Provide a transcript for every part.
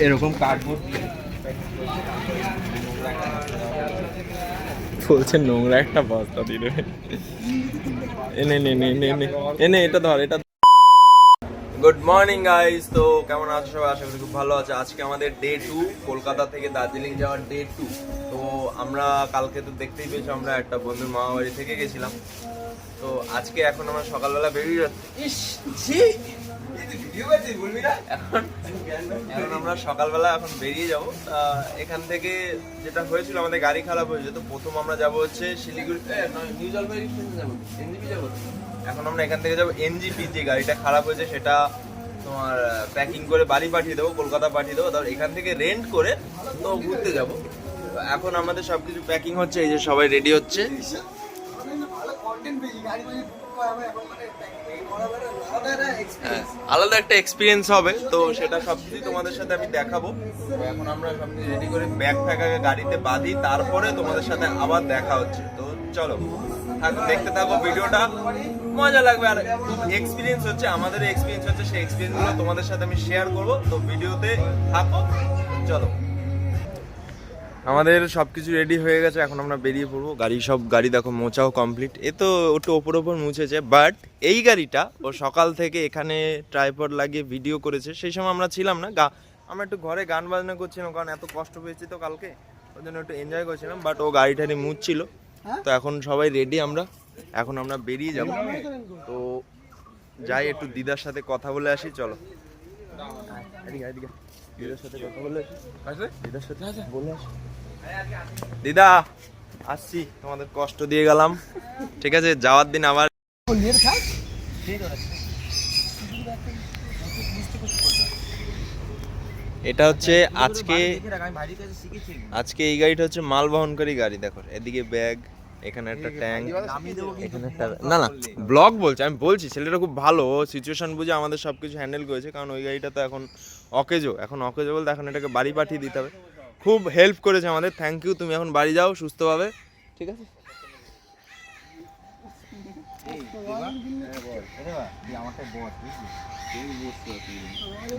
এরকম কার্ডবোর্ড বলছে নোংরা একটা বস্তা দিয়ে দেবে। এনে নে নে নে নে এনে এটা ধর এটা। গুড মর্নিং গাইস, তো কেমন আছো সবাই? আশা করি খুব ভালো আছে। আজকে আমাদের ডে 2, কলকাতা থেকে দার্জিলিং যাওয়ার ডে 2। তো আমরা কালকে তো দেখতেই পেয়েছি আমরা একটা বন্ধুর মামা বাড়ি থেকে গেছিলাম। তো আজকে এখন আমরা সকালবেলা বেরিয়ে যাচ্ছি। এখন আমরা সকালবেলা এখন বেরিয়ে যাবো। এখান থেকে যেটা হয়েছিল, আমাদের গাড়ি খারাপ হয়েছে। তো প্রথম আমরা যাবো হচ্ছে শিলিগুড়ি, নিউ জলপাইগুড়ি যাবো, এনজিপি যাবো। এখন আমরা এখান থেকে যাবো এনজিপি। যে গাড়িটা খারাপ হয়েছে সেটা তোমার প্যাকিং করে বাড়ি পাঠিয়ে দেবো, কলকাতা পাঠিয়ে দেবো। তারপর এখান থেকে রেন্ট করে তো ঘুরতে যাবো। এখন আমাদের সবকিছু প্যাকিং হচ্ছে, এই যে সবাই রেডি হচ্ছে। আলাদা একটা এক্সপিরিয়েন্স হবে, তো সেটা সবকিছু তোমাদের সাথে আমি দেখাবো। এখন আমরা সবকিছু রেডি করে ব্যাগ ফ্যাগ গাড়িতে বাঁধি, তারপরে তোমাদের সাথে আবার দেখা হচ্ছে। তো চলো দেখতে থাকো ভিডিওটা, মজা লাগবে। আর খুব এক্সপিরিয়েন্স হচ্ছে, আমাদের এক্সপিরিয়েন্স হচ্ছে, সেই এক্সপিরিয়েন্সগুলো তোমাদের সাথে আমি শেয়ার করবো। তো ভিডিওতে থাকো, চলো। আমাদের সবকিছু রেডি হয়ে গেছে, এখন আমরা বেরিয়ে পড়বো। গাড়ি দেখো মোচাও কমপ্লিট। এ তো একটু ওপর মুছেছে, বাট এই গাড়িটা ও সকাল থেকে এখানে ট্রাইপড লাগিয়ে ভিডিও করেছে। সেই সময় আমরা ছিলাম না, আমরা একটু ঘরে গান বাজনা করছিলাম, কারণ এত কষ্ট পেয়েছি তো কালকে, ওই জন্য একটু এনজয় করছিলাম। বাট ও গাড়িটারি মুছছিল। তো এখন সবাই রেডি, এখন আমরা বেরিয়ে যাব। তো যাই, একটু দিদার সাথে কথা বলে আসি, চলো। দিদার সাথে কথা বলে আসি, দিদার সাথে বলে আসি। দিদা আসছি, তোমাদের কষ্ট দিয়ে গেলাম, ঠিক আছে? যাওয়ার দিন আবার। এটা হচ্ছে আজকে এই গাড়িটা হচ্ছে মাল বহনকারী গাড়ি। দেখো এদিকে ব্যাগ, এখানে একটা ট্যাঙ্ক, এখানে একটা না ব্লগ বলছে, আমি বলছি ছেলেটা খুব ভালো, সিচুয়েশন বুঝে আমাদের সবকিছু হ্যান্ডেল করেছে। কারণ ওই গাড়িটা তো এখন অকেজো বলতে এখন এটাকে বাড়ি পাঠিয়ে দিতে হবে। খুব হেল্প করেছে আমাদের, থ্যাংক ইউ। তুমি এখন বাড়ি যাও সুস্থভাবে, ঠিক আছে?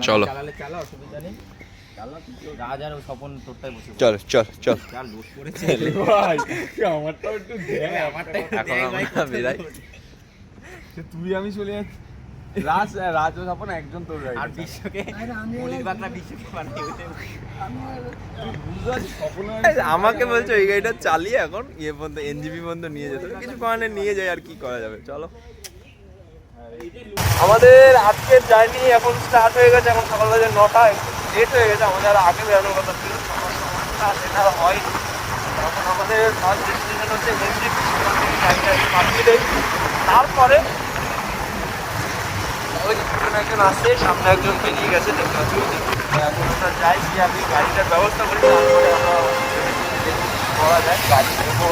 চলো চল চল চল, তুই আমি চলে যাচ্ছি। রাজ ও স্বপন একজন তোর আর বিশ্বকে আমাকে বলছো এই গাড়িটা চালিয়ে এখন ইয়ে পর্যন্ত এনজিপি পর্যন্ত নিয়ে যেতে, কিছু কারণে নিয়ে যাই, আর কি করা যাবে। চলো, আমাদের আজকের জার্নি এখন স্টার্ট হয়ে গেছে। এখন সকাল বাজে 9টা, একটু লেট হয়ে গেছে। আমাদের আগে বেরোনোর কথা ছিল, সেটা হয়নি। এখন আমাদের ফার্স্ট ডেস্টিনেশন হচ্ছে এনজিপি। তারপরে ওই একজন আসছে, সামনে একজন বেরিয়ে গেছে, দেখতে পাচ্ছি। এখন আমরা যাই, গিয়ে আমি গাড়িটার ব্যবস্থা করি, তারপরে আমরা করা যায়। গাড়ি নেবো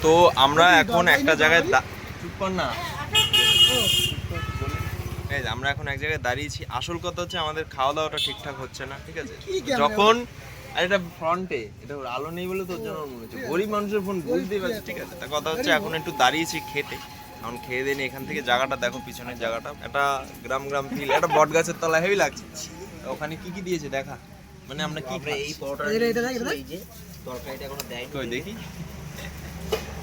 তো আমরা এখন একটা জায়গায় আমরা এখন এক জায়গায় দাঁড়িয়েছি। আসল কথা হচ্ছে আমাদের খাওয়া দাওয়াটা ঠিকঠাক হচ্ছে না, ঠিক আছে? যখন আর এটা ফ্রন্টে এটা আলো নেই বলে তোর জন্য মনে হচ্ছে, গরিব মানুষের ফোন বুঝতেই পারছি, ঠিক আছে? তার কথা হচ্ছে এখন একটু দাঁড়িয়েছি খেতে, এখন খেয়ে দিন। এখান থেকে জায়গাটা দেখো, পিছনের জায়গাটা একটা গ্রাম ফিল, একটা বট গাছের তলা, হেভি লাগছে। ওখানে কি কি দিয়েছে দেখা, মানে আমরা কি এই তরকারিটা এখনো দেয়নি, দেখি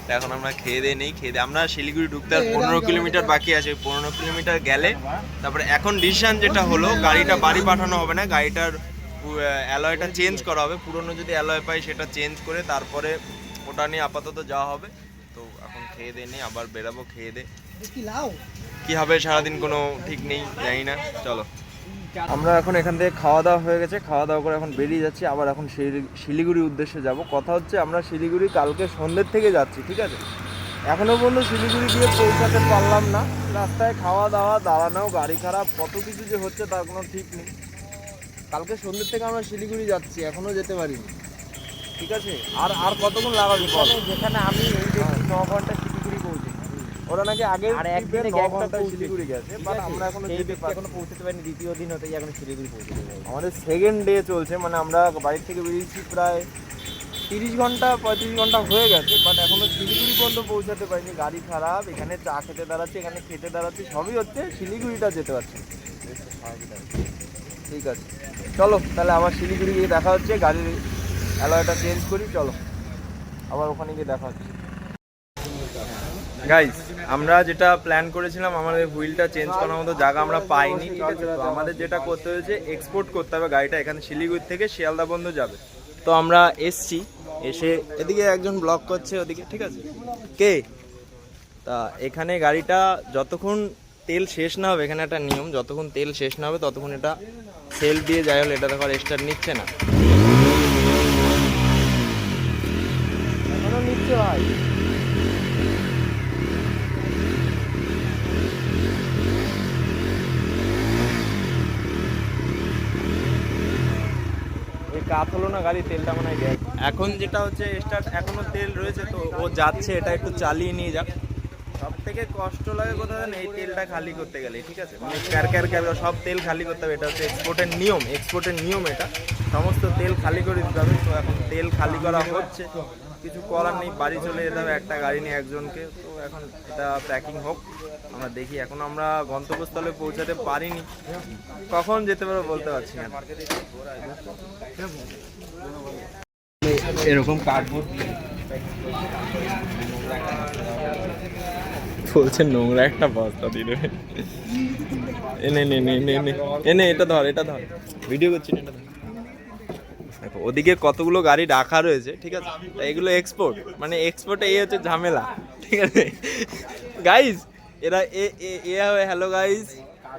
তো এখন আমরা খেয়ে দিয়ে নেই, খেয়ে দিয়ে আমরা শিলিগুড়ি ঢুকতে আর 15 কিলোমিটার বাকি আছে। 15 কিলোমিটার গেলে তারপরে এখন ডিসিশন যেটা হলো, গাড়িটা বাড়ি পাঠানো হবে না, গাড়িটার অ্যালয়টা চেঞ্জ করা হবে। পুরনো যদি অ্যালয় পাই সেটা চেঞ্জ করে তারপরে ওটা নিয়ে আপাতত যাওয়া হবে। তো এখন খেয়ে দিয়ে নেই, আবার বেরাবো। খেয়ে দিয়ে কি হবে সারাদিন কোনো ঠিক নেই, জানি না। চলো, আমরা এখন এখান থেকে খাওয়া দাওয়া হয়ে গেছে, খাওয়া দাওয়া করে এখন বেরিয়ে যাচ্ছি। আবার এখন শিলিগুড়ির উদ্দেশ্যে যাব। কথা হচ্ছে আমরা শিলিগুড়ি কালকে সন্ধ্যের থেকে যাচ্ছি, ঠিক আছে? এখনও পর্যন্ত শিলিগুড়ি গিয়ে পৌঁছাতে পারলাম না। রাস্তায় খাওয়া দাওয়া, দাঁড়ানো, গাড়ি খারাপ, কত কিছু যে হচ্ছে তার কোনো ঠিক নেই। কালকে সন্ধ্যের থেকে আমরা শিলিগুড়ি যাচ্ছি, এখনও যেতে পারিনি, ঠিক আছে? আর আর কতক্ষণ লাগাবে? যেখানে আমি এই 9 ঘন্টা শিলিগুড়ি পৌঁছে, ওরা নাকি আগে আর একদিনে 9 ঘন্টা শিলিগুড়ি গেছে, বাট আমরা এখনো যেতে এখনো পৌঁছতে পারিনি। দ্বিতীয় দিন হতেই এখন শিলিগুড়ি পৌঁছে যাবে। আমাদের সেকেন্ড ডে চলছে, মানে আমরা বাড়ি থেকে বেরিয়েছি প্রায় 30 ঘন্টা 35 ঘন্টা হয়ে গেছে, বাট এখনো শিলিগুড়ি পর্যন্ত পৌঁছাতে পারিনি। গাড়ি খারাপ, এখানে চা খেতে দাঁড়াচ্ছি, এখানে খেতে দাঁড়াচ্ছি, সবই হচ্ছে, শিলিগুড়িটা যেতে পারছি না। ঠিক আছে, চলো তাহলে আবার শিলিগুড়ি গিয়ে দেখা হচ্ছে। গাড়ির অ্যালয়টা চেঞ্জ করি, চলো আবার ওখানে গিয়ে দেখা হচ্ছে। গাইস, আমরা যেটা প্ল্যান করেছিলাম, আমাদের হুইলটা চেঞ্জ করার মতো জায়গা আমরা পাইনি, ঠিক আছে? তো আমাদের যেটা করতে হয়েছে, এক্সপোর্ট করতে হবে গাড়িটা। এখানে শিলিগুড়ি থেকে শিয়ালদা পর্যন্ত যাবে। তো আমরা এসছি, এসে এদিকে একজন ব্লক করছে ওদিকে, ঠিক আছে? কে? তা এখানে গাড়িটা যতক্ষণ তেল শেষ না হবে, এখানে একটা নিয়ম, যতক্ষণ তেল শেষ না হবে ততক্ষণ এটা সেল দিয়ে যাই হলে, এটা দেখো স্টার্ট নিচ্ছে না, এখনো নিচ্ছে ভাই। কাত হলো না গাড়ি, তেলটা মনে হয় গ্যাস। এখন যেটা হচ্ছে স্টার্ট, এখনো তেল রয়েছে, তো ও যাচ্ছে, এটা একটু চালিয়ে নিয়ে যাক। সব থেকে কষ্ট লাগে কোথাও জানেন, এই তেলটা খালি করতে গেলে, ঠিক আছে? মানে ক্যার সব তেল খালি করতে হবে, এটা হচ্ছে এক্সপোর্টের নিয়ম, এক্সপোর্টের নিয়ম এটা। সমস্ত তেল খালি করে দিতে হবে। তো এখন তেল খালি করা হচ্ছে, কিছু করার নেই, বাড়ি চলে যেতে হবে একটা গাড়ি নিয়ে একজনকে। তো এখন এটা প্যাকিং হোক, আমরা দেখি। এখন আমরা গন্তব্যস্থলে পৌঁছাতে পারিনি, কখন যেতে পারবো বলতে পারছি না। এরকম কার্ডবোর্ড বলছে নোংরা একটা বস্তা দিয়ে দেবে। এনে নে নে নে নে এনে, এটা ধর, এটা ধর, ভিডিও করছি না, এটা ধর। দেখো ওদিকে কতগুলো গাড়ি রাখা রয়েছে, ঠিক আছে? এগুলো এক্সপোর্ট, মানে এক্সপোর্টে এই হচ্ছে ঝামেলা, ঠিক আছে गाइस? एरा ये हेलो गाइस,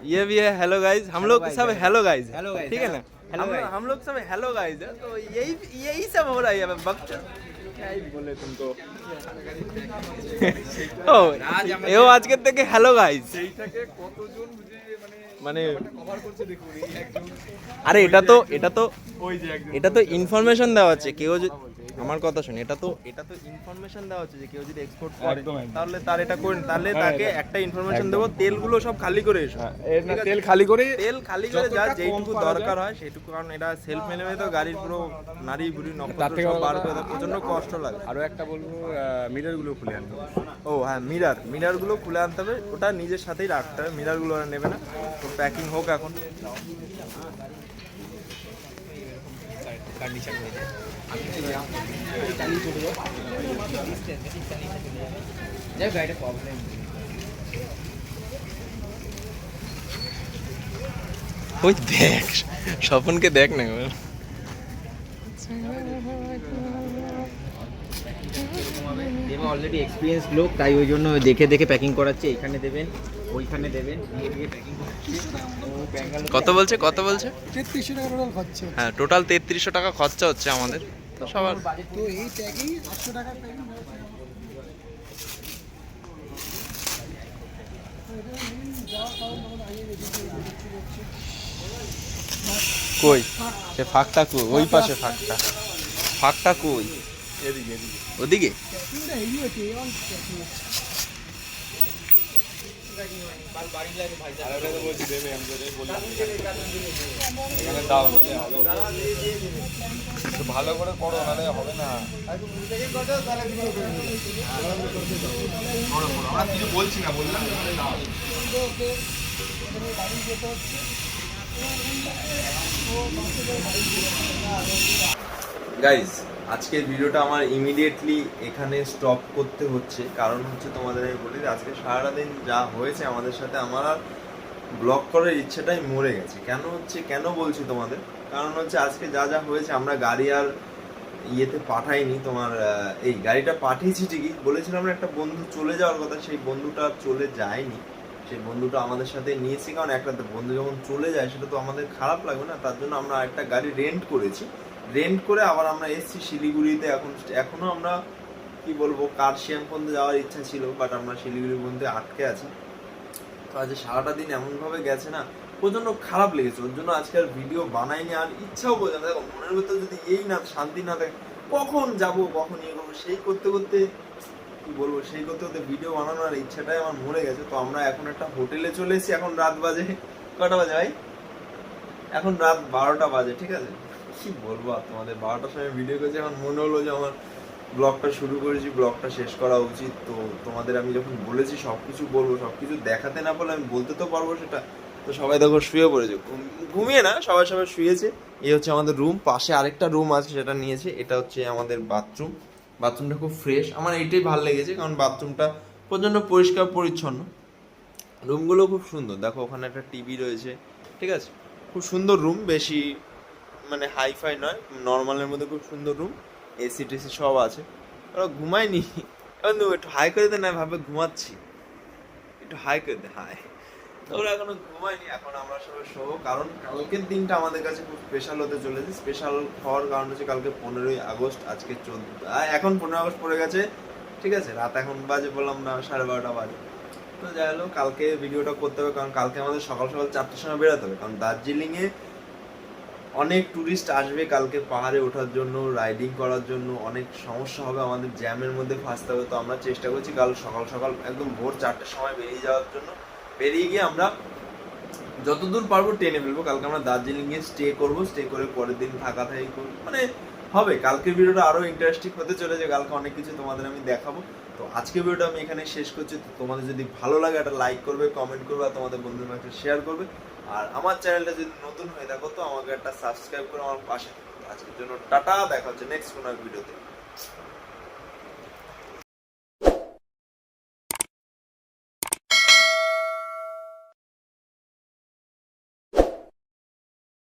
ये भी है हेलो गाइस, हम लोग सब हेलो गाइस, ठीक है ना? हम लोग सब हेलो गाइस है। तो यही सब हो रहा है अब वक्त, क्या ही बोले तुमको। ও এও আজকের থেকে হ্যালো গাইস, সেইটাকে কতজন মানে কভার করছে দেখুন। এই একজন, আরে এটা তো ওই যে একজন, এটা তো ইনফরমেশন দেওয়া আছে। কেউ যদি আমার কথা শুনে, এটা তো ইনফরমেশন দেওয়া হচ্ছে যে কেউ যদি এক্সপোর্ট করে তাহলে তার এটা করে, তাহলে তাকে একটা ইনফরমেশন দেবো, তেলগুলো সব খালি করে এসো। তেল খালি করে যা যেটুকু দরকার হয় সেটুকু, কারণ এটা সেলফ মেনে তো গাড়ির পুরো নারী বুড়ি নক্ষত্র সব বার করে দেয়, প্রচন্ড কষ্ট লাগে। আরো একটা বলবো, মিটারগুলো খুলে আনতে হবে। ও হ্যাঁ, মিরারগুলো খুলে আনতে হবে, ওটা নিজের সাথেই রাখতে হবে, মিরারগুলো ওরা নেবে না। তো প্যাকিং হোক এখন। ওই দেখ, স্বপনকে দেখ না। অলরেডি এক্সপিরিয়েন্স লোক, তাই ওই জন্য দেখে দেখে প্যাকিং করাচ্ছে। এখানে দেবেন, ওইখানে দেবেন, দিয়ে দিয়ে প্যাকিং করছে। কত বলছে 3300 টাকা টোটাল খরচা। হ্যাঁ, টোটাল 3300 টাকা খরচা হচ্ছে আমাদের, তো সবার। তো এই প্যাকিং 800 টাকা প্যাকিং। কই সে ফাঁকটা, কই ওই পাশে ফাঁকটা কই? এদিকে ওদিকে বলছি দেবে, আমি এখানে দাও, ভালো করে করো, নাহলে হবে না। আমরা কিছু বলছি না, বললাম গাইজ আজকের ভিডিওটা আমার ইমিডিয়েটলি এখানে স্টপ করতে হচ্ছে, কারণ হচ্ছে তোমাদের আমি বলি যে আজকে সারাটা দিন যা হয়েছে আমাদের সাথে, আমার আর ব্লগ করার ইচ্ছাটাই মরে গেছে। কেন বলছি তোমাদের, কারণ হচ্ছে আজকে যা যা হয়েছে, আমরা গাড়ি আর ইয়েতে পাঠাইনি তোমার, এই গাড়িটা পাঠিয়েছি ঠিকই, বলেছিলাম না একটা বন্ধু চলে যাওয়ার কথা, সেই বন্ধুটা চলে যায়নি। সেই বন্ধুটা আমাদের সাথে নিয়েছি, কারণ একটা বন্ধু যখন চলে যায় সেটা তো আমাদের খারাপ লাগবে না, তার জন্য আমরা একটা গাড়ি রেন্ট করেছি। রেন্ট করে আবার আমরা এসেছি শিলিগুড়িতে। এখনো আমরা কি বলবো, কার্শিয়াং পর্যন্ত যাওয়ার ইচ্ছা ছিল, বাট আমরা শিলিগুড়ি পর্যন্ত আটকে আছি। তো আজ সারাটা দিন এমনভাবে গেছে না, প্রচন্ড খারাপ লেগেছে, ওর জন্য আজকে আর ভিডিও বানাইনি, আর ইচ্ছাও বোঝা না। দেখো মনের ভেতর যদি এই না শান্তি না থাকে, কখন যাব কখন ইয়ে করবো, সেই করতে করতে কি বলবো, সেই করতে করতে ভিডিও বানানোর ইচ্ছাটাই আমার মরে গেছে। তো আমরা এখন একটা হোটেলে চলে এসেছি, এখন রাত বাজে কটা বাজে ভাই, এখন রাত 12টা বাজে, ঠিক আছে। কি বলবো আর তোমাদের, 12টার সময় ভিডিও করেছি, এখন মনে হলো যে আমার ব্লগটা শুরু করেছি, ব্লগটা শেষ করা উচিত। তো তোমাদের আমি যখন বলেছি সবকিছু বলবো, সবকিছু দেখাতে না পারলে আমি বলতে তো পারবো সেটা। তো সবাই দেখো শুয়ে পড়েছে, ঘুমিয়ে না, সবাই শুয়েছে। এই হচ্ছে আমাদের রুম, পাশে আরেকটা রুম আছে সেটা নিয়েছে। এটা হচ্ছে আমাদের বাথরুম। বাথরুমটা খুব ফ্রেশ, আমার এইটাই ভালো লেগেছে, কারণ বাথরুমটা প্রচণ্ড পরিষ্কার পরিচ্ছন্ন। রুমগুলো খুব সুন্দর, দেখো ওখানে একটা টিভি রয়েছে, ঠিক আছে। খুব সুন্দর রুম, বেশি মানে হাইফাই নয়, নর্মালের মধ্যে খুব সুন্দর রুম, এসি টেসি সব আছে। ওরা ঘুমায়নি, একটু হাই করে দে, না ভাবে ঘুমাচ্ছি, একটু হাই করে দে, হাই। তো ওরা এখনো ঘুমায়নি, এখন আমরা সবাই শোবো, কারণ কালকের দিনটা আমাদের কাছে খুব স্পেশাল হতে চলেছে। স্পেশাল হওয়ার কারণ হচ্ছে কালকে 15ই আগস্ট, আজকে 14, এখন 15 আগস্ট পড়ে গেছে, ঠিক আছে। রাত এখন বাজে বললাম না 12:30 বাজে। তো যাই হলো, কালকে ভিডিওটা করতে হবে, কারণ কালকে আমাদের সকাল সকাল 4টার সময় বেরোতে হবে, কারণ দার্জিলিংয়ে অনেক ট্যুরিস্ট আসবে কালকে পাহাড়ে ওঠার জন্য, রাইডিং করার জন্য। অনেক সমস্যা হবে, আমাদের জ্যামের মধ্যে ফাঁসতে হবে। তো আমরা চেষ্টা করছি কাল সকাল সকাল একদম ভোর 4টার সময় বেরিয়ে যাওয়ার জন্য। বেরিয়ে গিয়ে আমরা যতদূর পারবো ট্রেনে ফেলবো। কালকে আমরা দার্জিলিংয়ে স্টে করবো, স্টে করে পরের দিন থাকি করবো, মানে হবে। কালকের ভিডিওটা আরো ইন্টারেস্টিং হতে চলেছে, কালকে অনেক কিছু তোমাদের আমি দেখাবো। তো আজকের ভিডিওটা আমি এখানে শেষ করছি। তো তোমাদের যদি ভালো লাগে একটা লাইক করবে, কমেন্ট করবে, আর তোমাদের বন্ধুদের মাঝে শেয়ার করবে। আর আমার চ্যানেলটা যদি নতুন হয়ে থাকো তো আমাকে একটা সাবস্ক্রাইব করে আমার পাশে থাকো। আজকের জন্য টাটা, দেখা হচ্ছে নেক্সট কোনো এক ভিডিওতে।